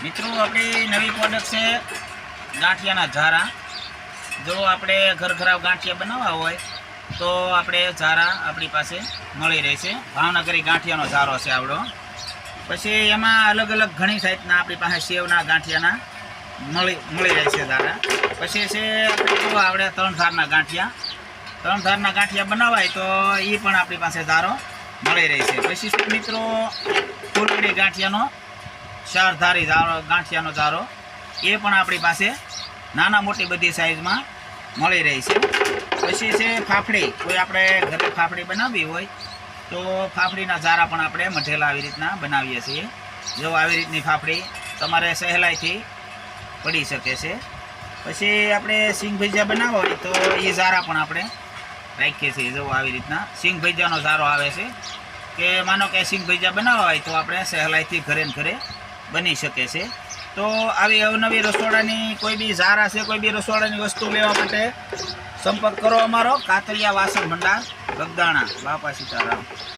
મિત્રો આપણી નવી પ્રોડક્ટ છે ગાંઠિયાના ઝારા। જો આપણે ઘર ખરાબ ગાંઠિયા બનાવવા હોય તો આપણે ઝારા આપણી પાસે મળી રહેશે। ભાવનગરી ગાંઠિયાનો ઝારો છે આવડો। પછી એમાં અલગ અલગ ઘણી જાતના આપણી પાસે સેવના ગાંઠિયાના મળી રહેશે ઝારા। પછી છે આપણે આવડે 3 ધારના ગાંઠિયા બનાવાય તો એ પણ આપણી પાસે ઝારો મળી રહેશે। પછી મિત્રો ફૂલડી ગાંઠિયાનો 4 ધારી ગાંઠિયાનો ઝારો એ પણ આપણી પાસે નાના મોટી બધી સાઈઝમાં મળી રહી છે। પછી છે ફાફડી, કોઈ આપણે ઘરે ફાફડી બનાવવી હોય તો ફાફડીના ઝારા પણ આપણે મઢેલા આવી રીતના બનાવીએ છીએ। જો આવી રીતની ફાફડી તમારે સહેલાઈથી પડી શકે છે। પછી આપણે સિંગ ભજીયા બનાવવા હોય તો એ ઝારા પણ આપણે રાખીએ છીએ। જો આવી રીતના સિંગ ભજીયાનો ઝારો આવે છે કે માનો કે સિંગ ભજીયા બનાવવા હોય તો આપણે સહેલાઈથી ઘરે ને ઘરે બની શકે છે। તો આવી અવનવી રસોડાની કોઈ બી ઝારા છે, કોઈ બી રસોડાની વસ્તુ લેવા માટે સંપર્ક કરો અમારો કાતરિયા વાસણ ભંડાર બગદાણા। બાપા સીતારામ।